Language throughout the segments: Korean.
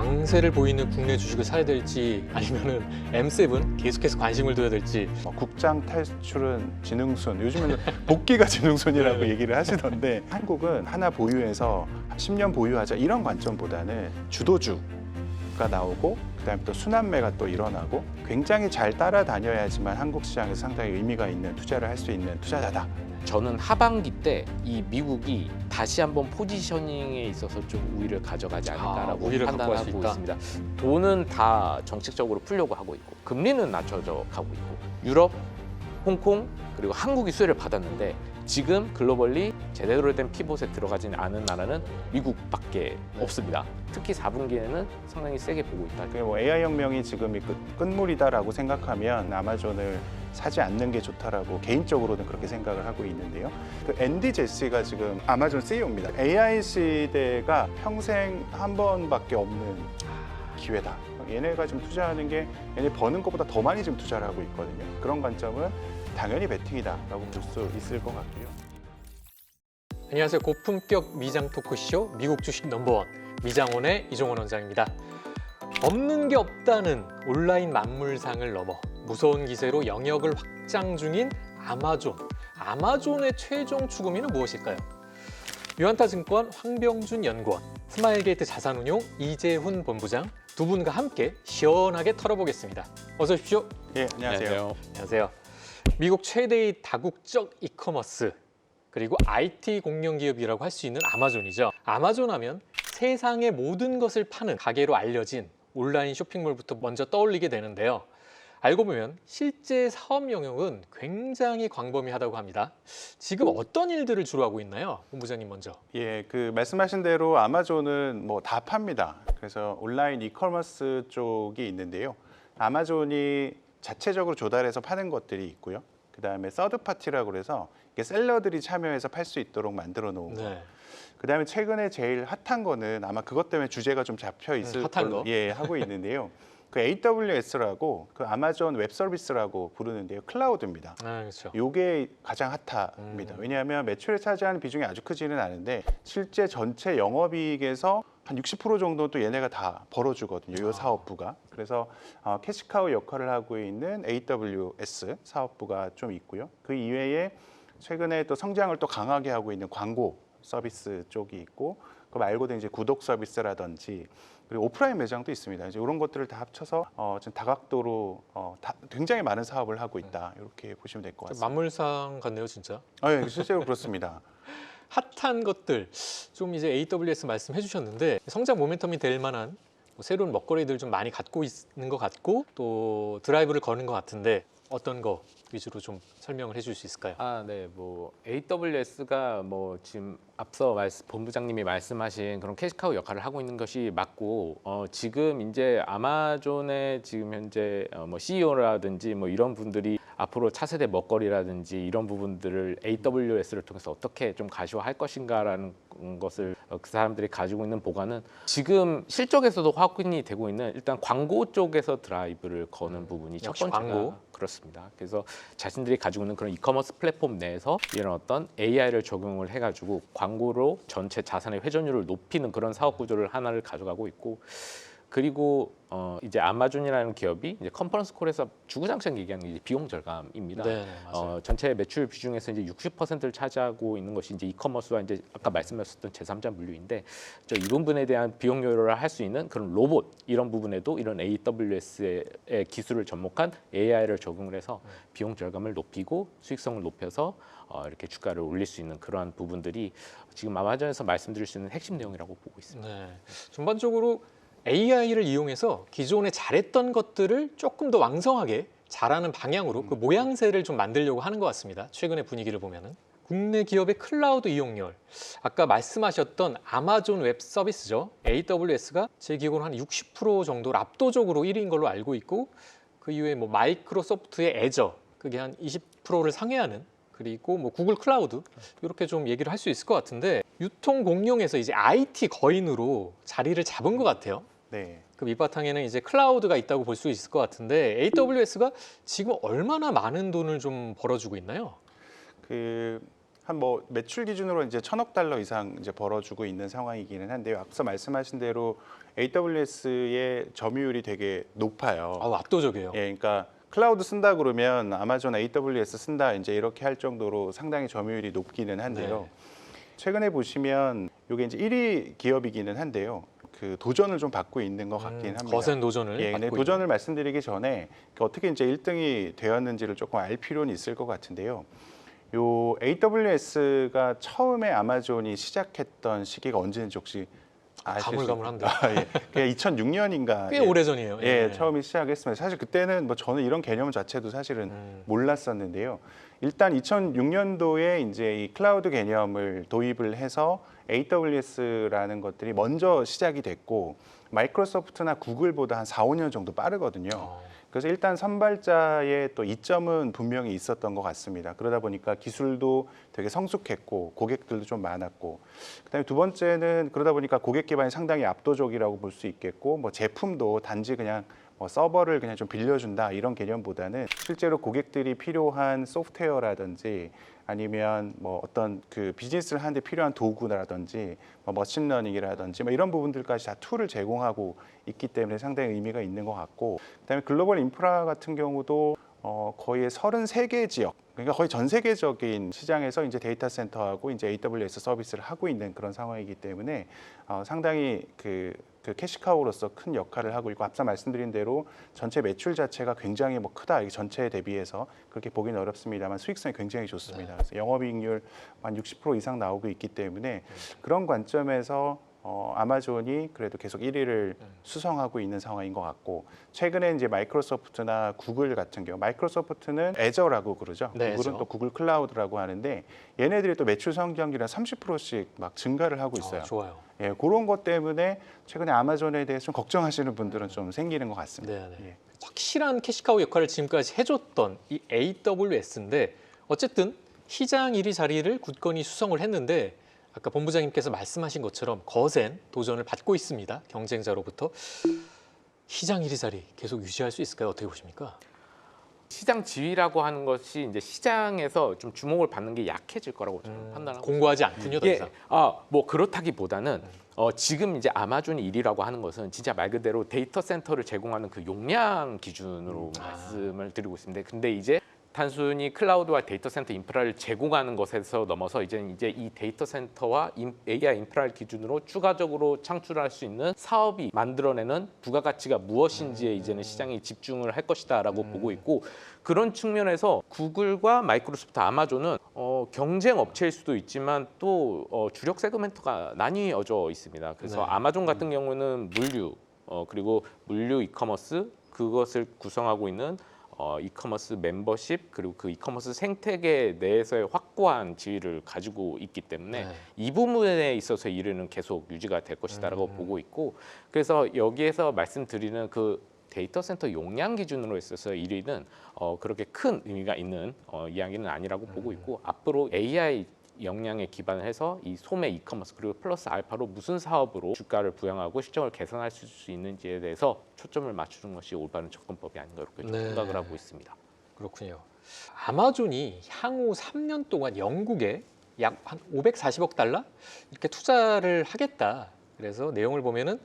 강세를 보이는 국내 주식을 사야 될지 아니면은 M7 계속해서 관심을 둬야 될지. 국장 탈출은 지능순, 요즘에는 복귀가 지능순이라고 네. 얘기를 하시던데 한국은 하나 보유해서 10년 보유하자 이런 관점보다는 주도주가 나오고 그다음에 또 순환매가 또 일어나고 굉장히 잘 따라다녀야지만 한국 시장에서 상당히 의미가 있는 투자를 할 수 있는 투자자다. 저는 하반기 때 이 미국이 다시 한번 포지셔닝에 있어서 좀 우위를 가져가지 않을까라고 우위를 갖고 갈수 판단하고 있다? 있습니다. 돈은 다 정책적으로 풀려고 하고 있고 금리는 낮춰져 가고 있고 유럽, 홍콩 그리고 한국이 수혜를 받았는데 지금 글로벌리 제대로 된 피봇에 들어가진 않은 나라는 미국밖에 없습니다. 특히 4분기에는 상당히 세게 보고 있다. 뭐 AI 혁명이 지금이 끝물이다라고 생각하면 아마존을 사지 않는 게 좋다라고 개인적으로는 그렇게 생각을 하고 있는데요. 그 앤디 제시가 지금 아마존 CEO입니다. AI 시대가 평생 한 번밖에 없는 기회다. 얘네가 지금 투자하는 게 얘네 버는 것보다 더 많이 지금 투자를 하고 있거든요. 그런 관점은 당연히 베팅이다라고 볼 수 있을 것 같고요. 안녕하세요. 고품격 미장 토크쇼 미국 주식 넘버원 미장원의 이종원 원장입니다. 없는 게 없다는 온라인 만물상을 넘어 무서운 기세로 영역을 확장 중인 아마존. 아마존의 최종 추구미는 무엇일까요? 유한타증권 황병준 연구원, 스마일게이트 자산운용 이재훈 본부장 두 분과 함께 시원하게 털어보겠습니다. 어서 오십시오. 예, 안녕하세요. 안녕하세요. 미국 최대의 다국적 이커머스 그리고 IT 공룡 기업이라고 할 수 있는 아마존이죠. 아마존 하면 세상의 모든 것을 파는 가게로 알려진 온라인 쇼핑몰부터 먼저 떠올리게 되는데요. 알고 보면 실제 사업 영역은 굉장히 광범위하다고 합니다. 지금 어떤 일들을 주로 하고 있나요? 본부장님 먼저. 예, 그 말씀하신 대로 아마존은 뭐 다 팝니다. 그래서 온라인 이커머스 쪽이 있는데요. 아마존이 자체적으로 조달해서 파는 것들이 있고요. 그다음에 서드 파티라고 그래서 이게 셀러들이 참여해서 팔 수 있도록 만들어 놓은 거. 네. 그다음에 최근에 제일 핫한 거는 아마 그것 때문에 주제가 좀 잡혀 있을 핫한 걸로 거? 예, 하고 있는데요. 그 AWS라고 그 아마존 웹 서비스라고 부르는데요. 클라우드입니다. 아, 그렇죠. 요게 가장 핫합니다. 왜냐하면 매출에 차지하는 비중이 아주 크지는 않은데 실제 전체 영업이익에서 한 60% 정도는 또 얘네가 다 벌어주거든요. 이 사업부가. 그래서 캐시카우 역할을 하고 있는 AWS 사업부가 좀 있고요. 그 이외에 최근에 또 성장을 또 강하게 하고 있는 광고 서비스 쪽이 있고 그 말고도 이제 구독 서비스라든지 그리고 오프라인 매장도 있습니다. 이제 이런 것들을 다 합쳐서 지금 다각도로 굉장히 많은 사업을 하고 있다. 이렇게 보시면 될 것 같습니다. 만물상 같네요, 진짜. 예, 실제로 그렇습니다. 핫한 것들 좀 이제 AWS 말씀해 주셨는데 성장 모멘텀이 될 만한 뭐 새로운 먹거리들 좀 많이 갖고 있는 것 같고 또 드라이브를 거는 것 같은데 어떤 거 위주로 좀 설명을 해줄 수 있을까요? 네, 뭐 AWS가 뭐 지금 앞서 본부장님이 말씀하신 그런 캐시카우 역할을 하고 있는 것이 맞고 지금 이제 아마존의 지금 현재 뭐 CEO라든지 뭐 이런 분들이 앞으로 차세대 먹거리라든지 이런 부분들을 AWS를 통해서 어떻게 좀 가시화할 것인가라는 것을 그 사람들이 가지고 있는 보관은 지금 실적에서도 확인이 되고 있는 일단 광고 쪽에서 드라이브를 거는 부분이 첫 역시 번째가 광고. 그렇습니다. 그래서 자신들이 가지고 있는 그런 이커머스 플랫폼 내에서 이런 어떤 AI를 적용을 해가지고 광고로 전체 자산의 회전율을 높이는 그런 사업 구조를 하나를 가져가고 있고 그리고 이제 아마존이라는 기업이 이제 컨퍼런스 콜에서 주구장창 얘기하는 게 이제 비용 절감입니다. 네, 맞아요. 전체 매출 비중에서 이제 60%를 차지하고 있는 것이 이제 이커머스와 이제 아까 말씀하셨던 제3자 물류인데 이 부분에 대한 비용 요율을 할 수 있는 그런 로봇 이런 부분에도 이런 AWS의 기술을 접목한 AI를 적용을 해서 비용 절감을 높이고 수익성을 높여서 이렇게 주가를 올릴 수 있는 그러한 부분들이 지금 아마존에서 말씀드릴 수 있는 핵심 내용이라고 보고 있습니다. 네. 전반적으로 AI를 이용해서 기존에 잘했던 것들을 조금 더 왕성하게 잘하는 방향으로 그 모양새를 좀 만들려고 하는 것 같습니다. 최근의 분위기를 보면은. 국내 기업의 클라우드 이용률, 아까 말씀하셨던 아마존 웹 서비스죠. AWS가 제 기억으로 한 60% 정도로 압도적으로 1위인 걸로 알고 있고 그 이후에 뭐 마이크로소프트의 애저, 그게 한 20%를 상회하는 그리고 뭐 구글 클라우드 이렇게 좀 얘기를 할 수 있을 것 같은데 유통 공룡에서 이제 IT 거인으로 자리를 잡은 것 같아요. 네. 그 밑바탕에는 이제 클라우드가 있다고 볼 수 있을 것 같은데 AWS가 지금 얼마나 많은 돈을 좀 벌어주고 있나요? 그 한 뭐 매출 기준으로 이제 1,000억 달러 이상 이제 벌어주고 있는 상황이기는 한데요. 앞서 말씀하신 대로 AWS의 점유율이 되게 높아요. 압도적이에요. 예, 그러니까 클라우드 쓴다 그러면 아마존 AWS 쓴다 이제 이렇게 할 정도로 상당히 점유율이 높기는 한데요. 네. 최근에 보시면 이게 이제 1위 기업이기는 한데요. 그 도전을 좀 받고 있는 것 같긴 합니다. 거센 도전을 예, 근데 받고 도전을 말씀드리기 전에 어떻게 이제 1등이 되었는지를 조금 알 필요는 있을 것 같은데요. 요 AWS가 처음에 아마존이 시작했던 시기가 언제인지 혹시 아실 수 가물가물한데. 예. 그게 2006년인가 꽤 오래전이에요. 예, 처음에 시작했습니다. 사실 그때는 뭐 저는 이런 개념 자체도 사실은 몰랐었는데요. 일단 2006년도에 이제 이 클라우드 개념을 도입을 해서 AWS라는 것들이 먼저 시작이 됐고 마이크로소프트나 구글보다 한 4, 5년 정도 빠르거든요. 그래서 일단 선발자의 또 이점은 분명히 있었던 것 같습니다. 그러다 보니까 기술도 되게 성숙했고 고객들도 좀 많았고, 그다음에 두 번째는 그러다 보니까 고객 기반이 상당히 압도적이라고 볼 수 있겠고, 뭐 제품도 단지 그냥 뭐 서버를 그냥 좀 빌려준다 이런 개념보다는 실제로 고객들이 필요한 소프트웨어라든지 아니면 뭐 어떤 그 비즈니스를 하는데 필요한 도구라든지 뭐 머신러닝이라든지 뭐 이런 부분들까지 다 툴을 제공하고 있기 때문에 상당히 의미가 있는 것 같고, 그다음에 글로벌 인프라 같은 경우도 거의 33개 지역, 그러니까 거의 전 세계적인 시장에서 이제 데이터 센터하고 이제 AWS 서비스를 하고 있는 그런 상황이기 때문에 상당히 그 캐시카우로서 큰 역할을 하고 있고, 앞서 말씀드린 대로 전체 매출 자체가 굉장히 뭐 크다, 이 전체에 대비해서 그렇게 보기는 어렵습니다만 수익성이 굉장히 좋습니다. 그래서 영업이익률 한 60% 이상 나오고 있기 때문에 그런 관점에서 아마존이 그래도 계속 1위를 수성하고 있는 상황인 것 같고, 최근에 이제 마이크로소프트나 구글 같은 경우, 마이크로소프트는 애저라고 그러죠. 네, 구글은 애저. 또 구글 클라우드라고 하는데 얘네들이 또 매출 성장률이 한 30%씩 막 증가를 하고 있어요. 좋아요. 예, 그런 것 때문에 최근에 아마존에 대해서 좀 걱정하시는 분들은 좀 생기는 것 같습니다. 네, 네. 예. 확실한 캐시카우 역할을 지금까지 해줬던 이 AWS인데 어쨌든 시장 1위 자리를 굳건히 수성을 했는데 아까 본부장님께서 말씀하신 것처럼 거센 도전을 받고 있습니다. 경쟁자로부터. 시장 1위 자리 계속 유지할 수 있을까요? 어떻게 보십니까? 시장 지위라고 하는 것이 이제 시장에서 좀 주목을 받는 게 약해질 거라고 저는 판단하고 공고하지 않군요, 더 예, 이상. 뭐 그렇다기보다는 지금 이제 아마존이 1위라고 하는 것은 진짜 말 그대로 데이터 센터를 제공하는 그 용량 기준으로 말씀을 드리고 있습니다. 근데 이제 단순히 클라우드와 데이터 센터 인프라를 제공하는 것에서 넘어서 이제 이 데이터 센터와 AI 인프라를 기준으로 추가적으로 창출할 수 있는 사업이 만들어내는 부가가치가 무엇인지에 이제는 시장이 집중을 할 것이다라고 보고 있고, 그런 측면에서 구글과 마이크로소프트, 아마존은 경쟁 업체일 수도 있지만 또 주력 세그멘트가 나뉘어져 있습니다. 그래서 네. 아마존 같은 경우는 물류 그리고 물류 이커머스, 그것을 구성하고 있는 이커머스 멤버십, 그리고 그 이커머스 생태계 내에서의 확고한 지위를 가지고 있기 때문에 네. 이 부분에 있어서 1위는 계속 유지가 될 것이다라고 보고 있고, 그래서 여기에서 말씀드리는 그 데이터 센터 용량 기준으로 있어서 1위는 그렇게 큰 의미가 있는 이야기는 아니라고 보고 있고, 앞으로 AI 역량에 기반을 해서 이 소매 이커머스 그리고 플러스 알파로 무슨 사업으로 주가를 부양하고 실적을 개선할 수 있는지에 대해서 초점을 맞추는 것이 올바른 접근법이 아닌가 이렇게 좀 네. 생각을 하고 있습니다. 그렇군요. 아마존이 향후 3년 동안 영국에 약 한 540억 달러 이렇게 투자를 하겠다. 그래서 내용을 보면은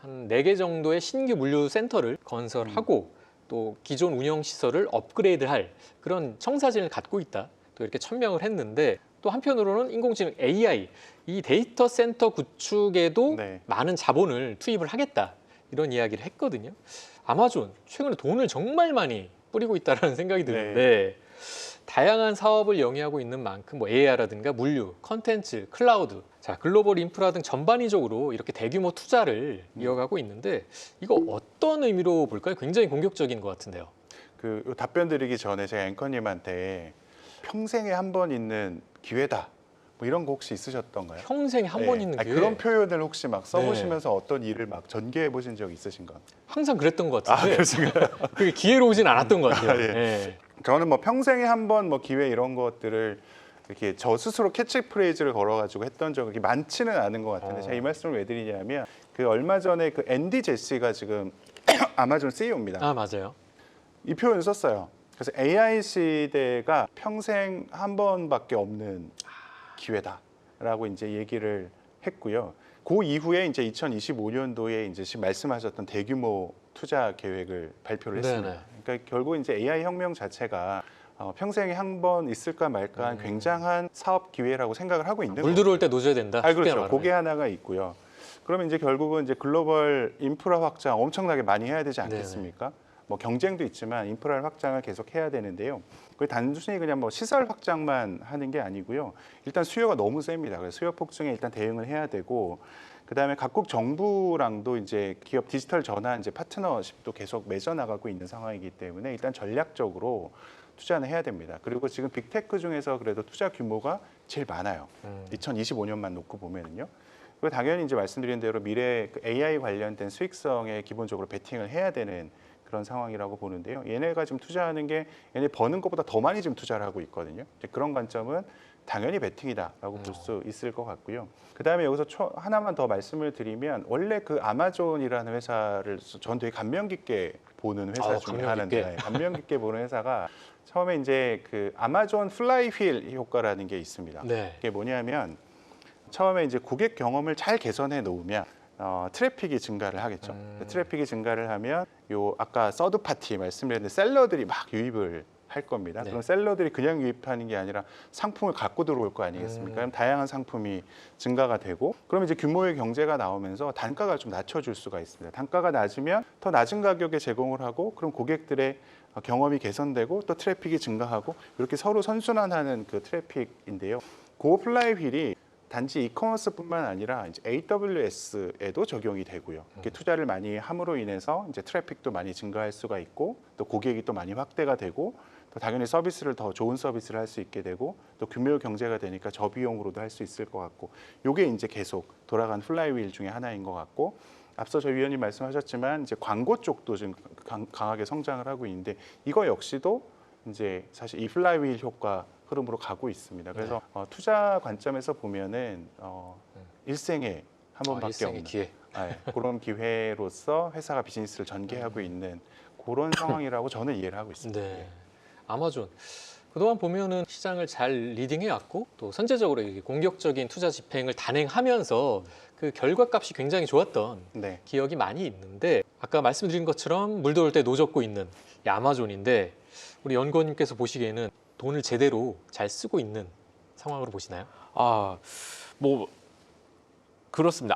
한 4개 정도의 신규 물류 센터를 건설하고 또 기존 운영 시설을 업그레이드할 그런 청사진을 갖고 있다. 또 이렇게 천명을 했는데, 또 한편으로는 인공지능 AI 이 데이터 센터 구축에도 네. 많은 자본을 투입을 하겠다. 이런 이야기를 했거든요. 아마존 최근에 돈을 정말 많이 뿌리고 있다는 생각이 드는데 다양한 사업을 영위하고 있는 만큼 뭐 AI라든가 물류, 컨텐츠, 클라우드, 자 글로벌 인프라 등 전반적으로 이렇게 대규모 투자를 이어가고 있는데 이거 어떤 의미로 볼까요? 굉장히 공격적인 것 같은데요. 그 답변 드리기 전에 제가 앵커님한테 평생에 한 번 있는 기회다, 뭐 이런 거 혹시 있으셨던가요? 평생에 한 번 네. 있는 아니, 기회. 그런 표현을 혹시 막 써보시면서 어떤 일을 막 전개해 보신 적 있으신가요? 항상 그랬던 것 같은데 그렇습니까? 그게 기회로 오진 않았던 것 같아요. 예. 예. 저는 뭐 평생에 한 번 뭐 기회 이런 것들을 이렇게 저 스스로 캐치프레이즈를 걸어가지고 했던 적이 그렇게 많지는 않은 것 같은데, 제가 이 말씀을 왜 드리냐면 그 얼마 전에 그 앤디 제시가 지금 아마존 CEO입니다. 아 맞아요. 이 표현을 썼어요. 그래서 AI 시대가 평생 한 번밖에 없는 기회다라고 이제 얘기를 했고요. 그 이후에 이제 2025년도에 이제 지금 말씀하셨던 대규모 투자 계획을 발표를 했습니다. 네네. 그러니까 결국 이제 AI 혁명 자체가 평생에 한 번 있을까 말까한 굉장한 사업 기회라고 생각을 하고 있는 물 들어올 때 노져야 된다. 쉽게 그렇죠. 말하면. 그게 하나가 있고요. 그러면 이제 결국은 이제 글로벌 인프라 확장 엄청나게 많이 해야 되지 않겠습니까? 뭐 경쟁도 있지만 인프라 확장을 계속 해야 되는데요. 그게 단순히 그냥 뭐 시설 확장만 하는 게 아니고요. 일단 수요가 너무 셉니다. 그래서 수요 폭증에 일단 대응을 해야 되고, 그다음에 각국 정부랑도 이제 기업 디지털 전환 이제 파트너십도 계속 맺어 나가고 있는 상황이기 때문에 일단 전략적으로 투자는 해야 됩니다. 그리고 지금 빅테크 중에서 그래도 투자 규모가 제일 많아요. 2025년만 놓고 보면은요. 그리고 당연히 이제 말씀드린 대로 미래 그 AI 관련된 수익성에 기본적으로 베팅을 해야 되는 그런 상황이라고 보는데요. 얘네가 지금 투자하는 게 얘네 버는 것보다 더 많이 지금 투자를 하고 있거든요. 이제 그런 관점은 당연히 베팅이다라고 볼 수 있을 것 같고요. 그다음에 여기서 하나만 더 말씀을 드리면 원래 그 아마존이라는 회사를 전 되게 감명 깊게 보는 회사 중에 감명 하나인데 깊게. 감명 깊게 보는 회사가 처음에 이제 그 아마존 플라이휠 효과라는 게 있습니다. 네. 이게 뭐냐면 처음에 이제 고객 경험을 잘 개선해 놓으면 트래픽이 증가를 하겠죠. 트래픽이 증가를 하면 요 아까 서드 파티 말씀드렸는데 셀러들이 막 유입을 할 겁니다. 네. 그럼 셀러들이 그냥 유입하는 게 아니라 상품을 갖고 들어올 거 아니겠습니까? 그럼 다양한 상품이 증가가 되고, 그럼 이제 규모의 경제가 나오면서 단가가 좀 낮춰줄 수가 있습니다. 단가가 낮으면 더 낮은 가격에 제공을 하고, 그럼 고객들의 경험이 개선되고 또 트래픽이 증가하고, 이렇게 서로 선순환하는 그 트래픽인데요. 그 플라이휠이 단지 이커머스뿐만 아니라 이제 AWS에도 적용이 되고요. 이렇게 투자를 많이 함으로 인해서 이제 트래픽도 많이 증가할 수가 있고, 또 고객이 또 많이 확대가 되고, 또 당연히 서비스를 더 좋은 서비스를 할 수 있게 되고, 또 규모 경제가 되니까 저비용으로도 할 수 있을 것 같고, 이게 이제 계속 돌아간 플라이휠 중에 하나인 것 같고, 앞서 저 위원님 말씀하셨지만 이제 광고 쪽도 지금 강하게 성장을 하고 있는데, 이거 역시도 이제 사실 이 플라이휠 효과 흐름으로 가고 있습니다. 그래서 투자 관점에서 보면은 일생에 한 번밖에 일생의 없는 기회. 그런 기회로서 회사가 비즈니스를 전개하고 있는 그런 상황이라고 저는 이해를 하고 있습니다. 네. 아마존. 그동안 보면은 시장을 잘 리딩해왔고 또 선제적으로 이렇게 공격적인 투자 집행을 단행하면서 그 결과값이 굉장히 좋았던 네. 기억이 많이 있는데, 아까 말씀드린 것처럼 물 들어올 때 노젓고 있는 이 아마존인데, 우리 연구원님께서 보시기에는 돈을 제대로 잘 쓰고 있는 상황으로 보시나요? 뭐 그렇습니다.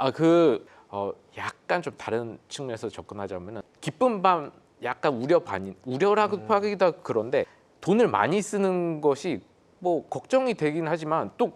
약간 좀 다른 측면에서 접근하자면은 기쁜 반 약간 우려 반인, 우려라고 하기도 그런데 돈을 많이 쓰는 것이 뭐 걱정이 되긴 하지만 또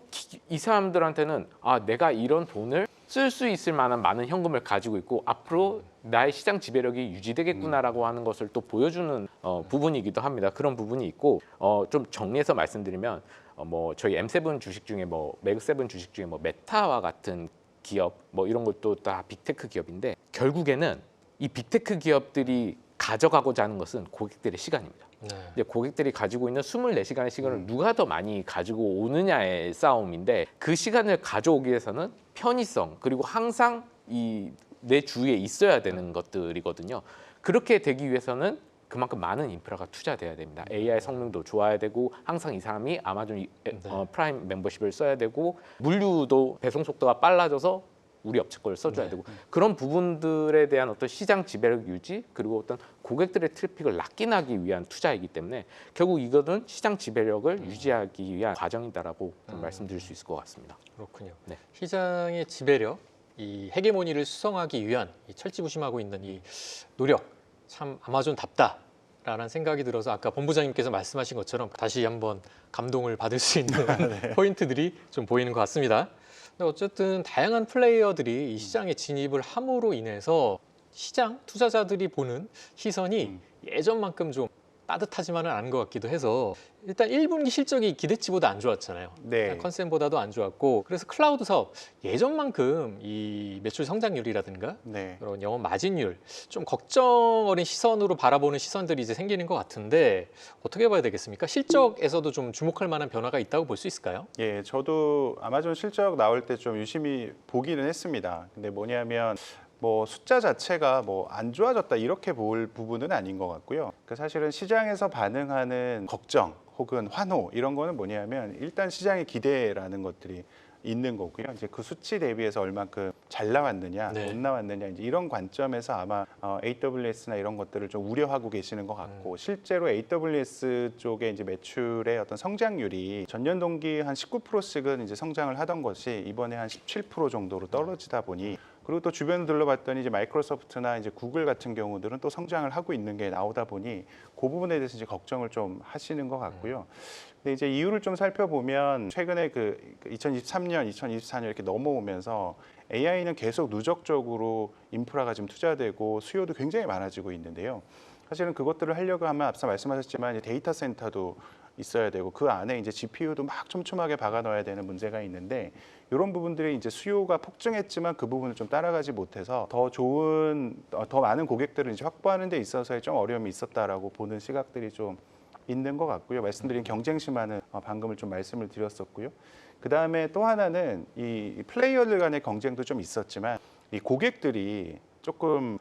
이 사람들한테는 내가 이런 돈을 쓸 수 있을 만한 많은 현금을 가지고 있고 앞으로 나의 시장 지배력이 유지되겠구나라고 하는 것을 또 보여주는 부분이기도 합니다. 그런 부분이 있고, 좀 정리해서 말씀드리면 뭐 저희 M7 주식 중에 뭐 매그7 주식 중에 뭐 메타와 같은 기업 뭐 이런 것도 다 빅테크 기업인데, 결국에는 이 빅테크 기업들이 가져가고자 하는 것은 고객들의 시간입니다. 네. 근데 고객들이 가지고 있는 24시간의 시간을 누가 더 많이 가지고 오느냐의 싸움인데, 그 시간을 가져오기 위해서는 편의성 그리고 항상 내 주위에 있어야 되는 것들이거든요. 그렇게 되기 위해서는 그만큼 많은 인프라가 투자돼야 됩니다. AI 성능도 좋아야 되고, 항상 이 사람이 아마존 프라임 멤버십을 써야 되고, 물류도 배송 속도가 빨라져서 우리 업체 걸 써줘야 되고, 그런 부분들에 대한 어떤 시장 지배력 유지 그리고 어떤 고객들의 트래픽을 낚인하기 위한 투자이기 때문에 결국 이거는 시장 지배력을 유지하기 위한 과정이다라고 좀 말씀드릴 수 있을 것 같습니다. 그렇군요. 네. 시장의 지배력, 이 헤게모니를 수성하기 위한 이 철지부심하고 있는 이 노력, 참 아마존답다라는 생각이 들어서 아까 본부장님께서 말씀하신 것처럼 다시 한번 감동을 받을 수 있는 포인트들이 좀 보이는 것 같습니다. 근데 어쨌든 다양한 플레이어들이 이 시장에 진입을 함으로 인해서 시장 투자자들이 보는 시선이 예전만큼 좀 따뜻하지만은 않은 것 같기도 해서, 일단 1분기 실적이 기대치보다 안 좋았잖아요. 네. 컨센보다도 안 좋았고, 그래서 클라우드 사업 예전만큼 이 매출 성장률이라든가 네. 그런 영업 마진율 좀 걱정 어린 시선으로 바라보는 시선들이 이제 생기는 것 같은데, 어떻게 봐야 되겠습니까? 실적에서도 좀 주목할 만한 변화가 있다고 볼 수 있을까요? 예, 저도 아마존 실적 나올 때 좀 유심히 보기는 했습니다. 근데 뭐냐면 뭐 숫자 자체가 뭐 안 좋아졌다 이렇게 볼 부분은 아닌 것 같고요. 그 사실은 시장에서 반응하는 걱정 혹은 환호 이런 거는 뭐냐면 일단 시장의 기대라는 것들이 있는 거고요. 이제 그 수치 대비해서 얼만큼 잘 나왔느냐, 네. 못 나왔느냐 이제 이런 관점에서 아마 AWS나 이런 것들을 좀 우려하고 계시는 것 같고 실제로 AWS 쪽의 이제 매출의 어떤 성장률이 전년 동기 한 19%씩은 이제 성장을 하던 것이 이번에 한 17% 정도로 떨어지다 보니 그리고 또 주변을 둘러봤더니 이제 마이크로소프트나 이제 구글 같은 경우들은 또 성장을 하고 있는 게 나오다 보니 그 부분에 대해서 이제 걱정을 좀 하시는 것 같고요. 근데 이제 이유를 좀 살펴보면 최근에 그 2023년, 2024년 이렇게 넘어오면서 AI는 계속 누적적으로 인프라가 지금 투자되고 수요도 굉장히 많아지고 있는데요. 사실은 그것들을 하려고 하면 앞서 말씀하셨지만 이제 데이터 센터도 있어야 되고 그 안에 이제 GPU도 막 촘촘하게 박아 넣어야 되는 문제가 있는데 이런 부분들이 이제 수요가 폭증했지만 그 부분을 좀 따라가지 못해서 더 좋은 더 많은 고객들을 이제 확보하는 데 있어서의 좀 어려움이 있었다라고 보는 시각들이 좀 있는 것 같고요. 말씀드린 경쟁심하는 방금을 좀 말씀을 드렸었고요. 그 다음에 또 하나는 이 플레이어들 간의 경쟁도 좀 있었지만 이 고객들이 조금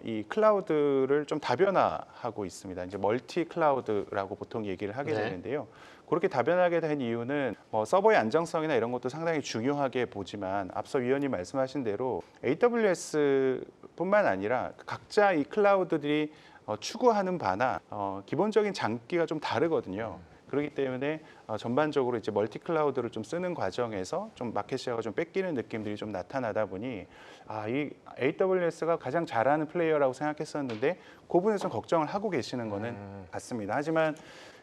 이 클라우드를 좀 다변화하고 있습니다. 이제 멀티 클라우드라고 보통 얘기를 하게 네. 되는데요. 그렇게 다변하게 된 이유는 서버의 안정성이나 이런 것도 상당히 중요하게 보지만 앞서 위원님 말씀하신 대로 AWS뿐만 아니라 각자 이 클라우드들이 추구하는 바나 기본적인 장기가 좀 다르거든요. 그렇기 때문에 전반적으로 이제 멀티 클라우드를 좀 쓰는 과정에서 좀 마켓 셰어가 좀 뺏기는 느낌들이 좀 나타나다 보니 이 AWS가 가장 잘하는 플레이어라고 생각했었는데 그 부분에서 좀 걱정을 하고 계시는 거는 같습니다. 하지만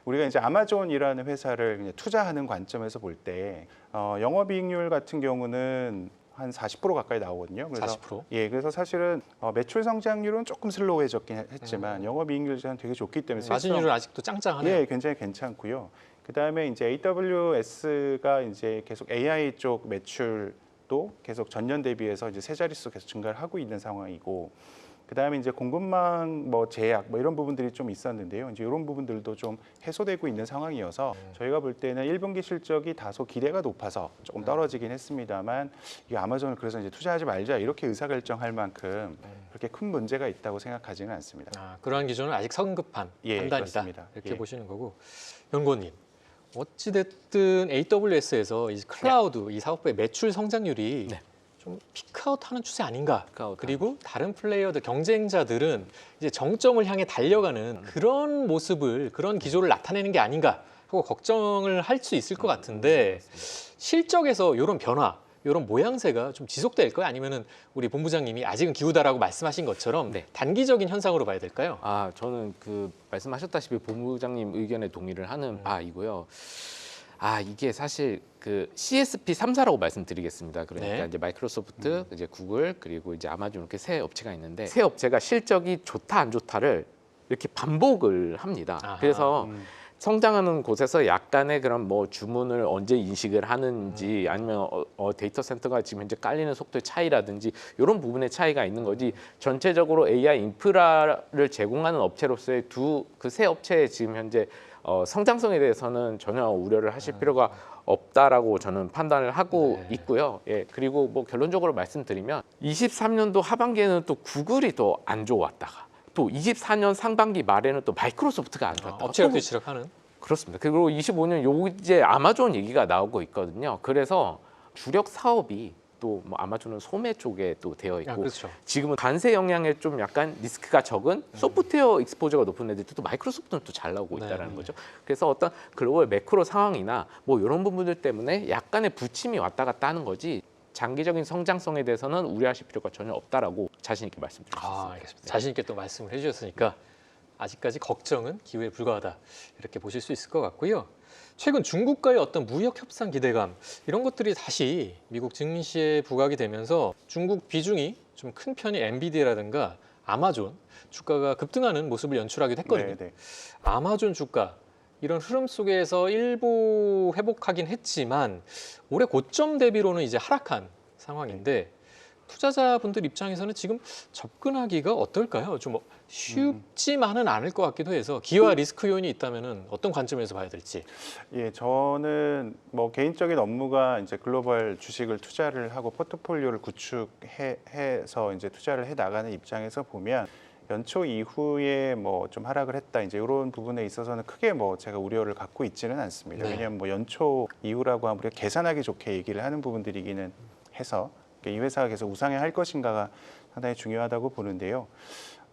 우리가 이제 아마존이라는 회사를 그냥 투자하는 관점에서 볼 때 영업이익률 같은 경우는 한 40% 가까이 나오거든요. 그래서 40%? 예, 그래서 사실은 매출 성장률은 조금 슬로우해졌긴 했지만 영업이익률이 되게 좋기 때문에 마진율은 아직도 짱짱하네요. 예, 굉장히 괜찮고요. 그 다음에 이제 AWS가 이제 계속 AI 쪽 매출도 계속 전년 대비해서 이제 세 자릿수 계속 증가를 하고 있는 상황이고, 그 다음에 이제 공급망 제약 이런 부분들이 좀 있었는데요. 이제 이런 부분들도 좀 해소되고 있는 상황이어서 저희가 볼 때는 1분기 실적이 다소 기대가 높아서 조금 떨어지긴 했습니다만 이 아마존을 그래서 이제 투자하지 말자 이렇게 의사결정할 만큼 그렇게 큰 문제가 있다고 생각하지는 않습니다. 그러한 기준은 아직 성급한 예, 판단이다. 그렇습니다. 이렇게 예. 보시는 거고. 연구원님, 어찌됐든 AWS에서 이 클라우드 이 사업부의 매출 성장률이 네. 좀 피크아웃하는 추세 아닌가? 피크아웃 그리고 다른 플레이어들 경쟁자들은 이제 정점을 향해 달려가는 그런 모습을 그런 기조를 나타내는 게 아닌가 하고 걱정을 할 수 있을 것 같은데 실적에서 이런 변화, 이런 모양새가 좀 지속될까요? 아니면은 우리 본부장님이 아직은 기우다라고 말씀하신 것처럼 네. 단기적인 현상으로 봐야 될까요? 저는 그 말씀하셨다시피 본부장님 의견에 동의를 하는 바이고요. 이게 사실 그 CSP 3사라고 말씀드리겠습니다. 그러니까 네. 이제 마이크로소프트, 이제 구글, 그리고 이제 아마존 이렇게 세 업체가 있는데 세 업체가 실적이 좋다 안 좋다를 이렇게 반복을 합니다. 아하. 그래서 성장하는 곳에서 약간의 그런 주문을 언제 인식을 하는지 아니면 데이터 센터가 지금 현재 깔리는 속도의 차이라든지 이런 부분의 차이가 있는 거지 전체적으로 AI 인프라를 제공하는 업체로서의 그 세 업체의 지금 현재 성장성에 대해서는 전혀 우려를 하실 필요가 없다라고 저는 판단을 하고 네. 있고요. 예, 그리고 결론적으로 말씀드리면 23년도 하반기에는 또 구글이 더 안 좋았다가 또 24년 상반기 말에는 또 마이크로소프트가 안 좋았다가 업체가 또 뒤치락하는. 그렇습니다. 그리고 25년 요 이제 아마존 얘기가 나오고 있거든요. 그래서 주력 사업이 또 아마존은 소매 쪽에 또 되어 있고 그렇죠. 지금은 관세 영향에 좀 약간 리스크가 적은 소프트웨어 익스포저가 높은 애들도 또 마이크로소프트는 또 잘 나오고 있다는 거죠. 그래서 어떤 글로벌 매크로 상황이나 이런 부분들 때문에 약간의 부침이 왔다 갔다 하는 거지 장기적인 성장성에 대해서는 우려하실 필요가 전혀 없다라고 자신 있게 말씀드릴 수 있습니다. 알겠습니다. 자신 있게 또 말씀을 해주셨으니까 아직까지 걱정은 기회에 불과하다 이렇게 보실 수 있을 것 같고요. 최근 중국과의 어떤 무역 협상 기대감 이런 것들이 다시 미국 증시에 부각이 되면서 중국 비중이 좀 큰 편이 엔비디아라든가 아마존 주가가 급등하는 모습을 연출하기도 했거든요. 네. 아마존 주가 이런 흐름 속에서 일부 회복하긴 했지만 올해 고점 대비로는 이제 하락한 상황인데 투자자분들 입장에서는 지금 접근하기가 어떨까요? 좀 쉽지만은 않을 것 같기도 해서 기회와 리스크 요인이 있다면은 어떤 관점에서 봐야 될지. 예, 저는 개인적인 업무가 이제 글로벌 주식을 투자를 하고 포트폴리오를 구축해서 이제 투자를 해 나가는 입장에서 보면 연초 이후에 뭐 좀 하락을 했다 이제 이런 부분에 있어서는 크게 뭐 제가 우려를 갖고 있지는 않습니다. 네. 왜냐하면 뭐 연초 이후라고 하면 우리가 계산하기 좋게 얘기를 하는 부분들이기는 해서 이 회사가 계속 우상향 할 것인가가 상당히 중요하다고 보는데요.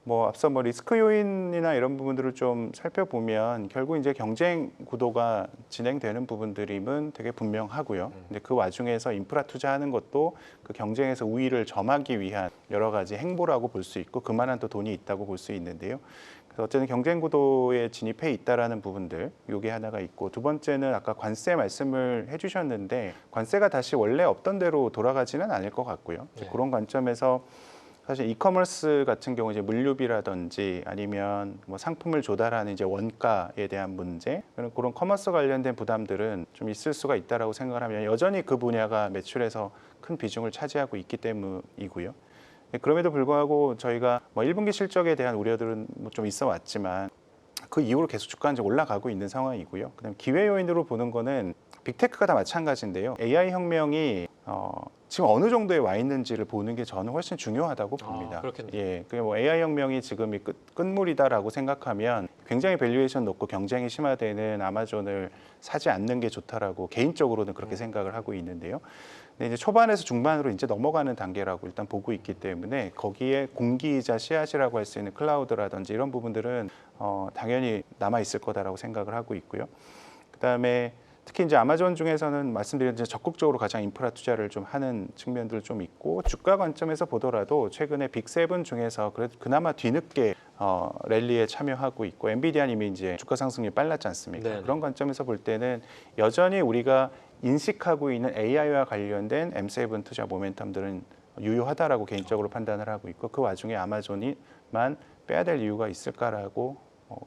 뭐 앞서 뭐 리스크 요인이나 이런 부분들을 좀 살펴보면 결국 이제 경쟁 구도가 진행되는 부분들임은 되게 분명하고요. 근데 그 와중에서 인프라 투자하는 것도 그 경쟁에서 우위를 점하기 위한 여러 가지 행보라고 볼 수 있고 그만한 또 돈이 있다고 볼 수 있는데요. 그래서 어쨌든 경쟁 구도에 진입해 있다라는 부분들, 요게 하나가 있고 두 번째는 아까 관세 말씀을 해주셨는데 관세가 다시 원래 없던 대로 돌아가지는 않을 것 같고요. 네. 그런 관점에서 사실 이커머스 같은 경우 이제 물류비라든지 아니면 뭐 상품을 조달하는 이제 원가에 대한 문제 그런 커머스 관련된 부담들은 좀 있을 수가 있다라고 생각을 하면 여전히 그 분야가 매출에서 큰 비중을 차지하고 있기 때문이고요. 그럼에도 불구하고 저희가 뭐 1분기 실적에 대한 우려들은 뭐 좀 있어 왔지만 그 이후로 계속 주가는 이제 올라가고 있는 상황이고요. 그다음 기회 요인으로 보는 거는 빅테크가 다 마찬가지인데요. AI 혁명이 지금 어느 정도에 와 있는지를 보는 게 저는 훨씬 중요하다고 봅니다. 그렇겠네요. 예, 그게 뭐 AI 혁명이 지금이 끝물이다라고 생각하면 굉장히 밸류에이션 높고 경쟁이 심화되는 아마존을 사지 않는 게 좋다라고 개인적으로는 그렇게 생각을 하고 있는데요. 근데 이제 초반에서 중반으로 이제 넘어가는 단계라고 일단 보고 있기 때문에 거기에 공기이자 씨앗이라고 할 수 있는 클라우드라든지 이런 부분들은 당연히 남아 있을 거다라고 생각을 하고 있고요. 그다음에 특히 이제 아마존 중에서는 말씀드린 이제 적극적으로 가장 인프라 투자를 좀 하는 측면들 좀 있고 주가 관점에서 보더라도 최근에 빅7 중에서 그나마 뒤늦게 랠리에 참여하고 있고 엔비디아는 이미 이제 주가 상승률이 빨랐지 않습니까? 네네. 그런 관점에서 볼 때는 여전히 우리가 인식하고 있는 AI와 관련된 M7 투자 모멘텀들은 유효하다라고 개인적으로 판단을 하고 있고 그 와중에 아마존이만 빼야 될 이유가 있을까라고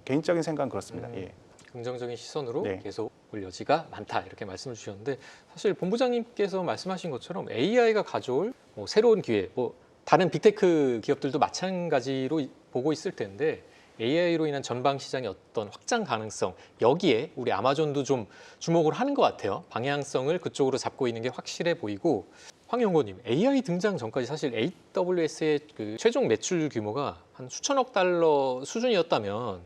개인적인 생각은 그렇습니다. 예. 긍정적인 시선으로 네. 계속 볼 여지가 많다 이렇게 말씀을 주셨는데 사실 본부장님께서 말씀하신 것처럼 AI가 가져올 뭐 새로운 기회, 뭐 다른 빅테크 기업들도 마찬가지로 보고 있을 텐데 AI로 인한 전방 시장의 어떤 확장 가능성 여기에 우리 아마존도 좀 주목을 하는 것 같아요. 방향성을 그쪽으로 잡고 있는 게 확실해 보이고 황 연구원님 AI 등장 전까지 사실 AWS의 그 최종 매출 규모가 한 수천억 달러 수준이었다면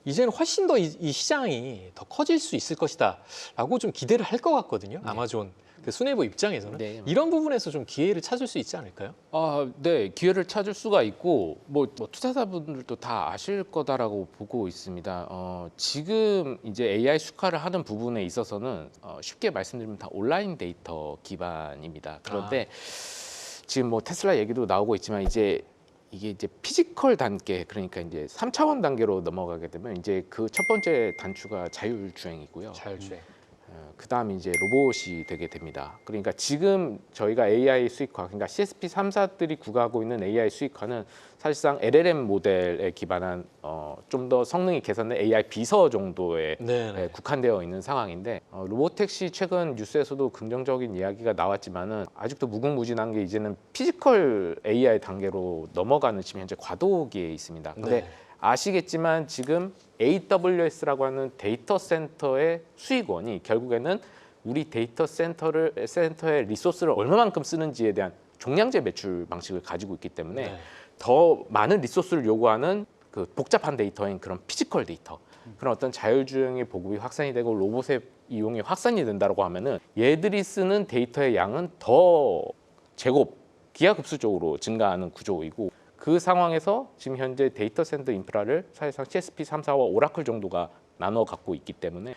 이제는 훨씬 더 이 시장이 더 커질 수 있을 것이다라고 좀 기대를 할 것 같거든요. 아마존 그 수뇌부 입장에서는 네. 이런 부분에서 좀 기회를 찾을 수 있지 않을까요? 네, 기회를 찾을 수가 있고 뭐 투자자분들도 다 아실 거다라고 보고 있습니다. 지금 이제 AI 수카를 하는 부분에 있어서는 쉽게 말씀드리면 다 온라인 데이터 기반입니다. 그런데 지금 뭐 테슬라 얘기도 나오고 있지만 이게 이제 피지컬 단계 그러니까 이제 3차원 단계로 넘어가게 되면 이제 그 첫 번째 단추가 자율주행이고요. 자율주행. 그다음에 이제 로봇이 되게 됩니다. 그러니까 지금 저희가 AI 수익화, 그러니까 CSP 3사들이 구가하고 있는 AI 수익화는 사실상 LLM 모델에 기반한 좀 더 성능이 개선된 AI 비서 정도에 네네. 국한되어 있는 상황인데 로보택시 최근 뉴스에서도 긍정적인 이야기가 나왔지만은 아직도 무궁무진한 게 이제는 피지컬 AI 단계로 넘어가는 지금 현재 과도기에 있습니다. 근데 네. 아시겠지만 지금 AWS라고 하는 데이터 센터의 수익원이 결국에는 우리 데이터 센터의 리소스를 얼마만큼 쓰는지에 대한 종량제 매출 방식을 가지고 있기 때문에 네. 더 많은 리소스를 요구하는 그 복잡한 데이터인 그런 피지컬 데이터 그런 어떤 자율주행의 보급이 확산이 되고 로봇의 이용이 확산이 된다고 하면은 얘들이 쓰는 데이터의 양은 더 제곱 기하급수적으로 증가하는 구조이고 그 상황에서 지금 현재 데이터 센터 인프라를 사실상 CSP 3사와 오라클 정도가 나눠 갖고 있기 때문에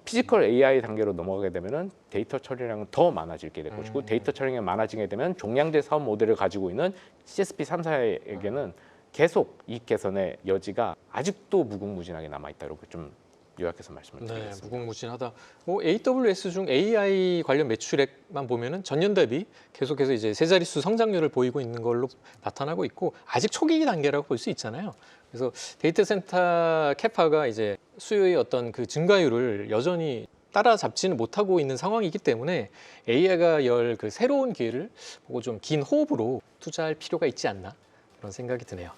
피지컬 AI 단계로 넘어가게 되면은 데이터 처리량은 더 많아지게 될 것이고 데이터 처리량이 많아지게 되면 종량제 사업 모델을 가지고 있는 CSP 3사에게는 계속 이익 개선의 여지가 아직도 무궁무진하게 남아 있다 이렇게 좀 요약해서 말씀을 네, 드리겠습니다. 무궁무진하다. AWS 중 AI 관련 매출액만 보면은 전년 대비 계속해서 이제 세 자릿수 성장률을 보이고 있는 걸로 나타나고 있고 아직 초기 단계라고 볼 수 있잖아요. 그래서 데이터 센터 캐파가 이제 수요의 어떤 그 증가율을 여전히 따라잡지는 못하고 있는 상황이기 때문에 AI가 열 그 새로운 기회를 보고 좀 긴 호흡으로 투자할 필요가 있지 않나 그런 생각이 드네요.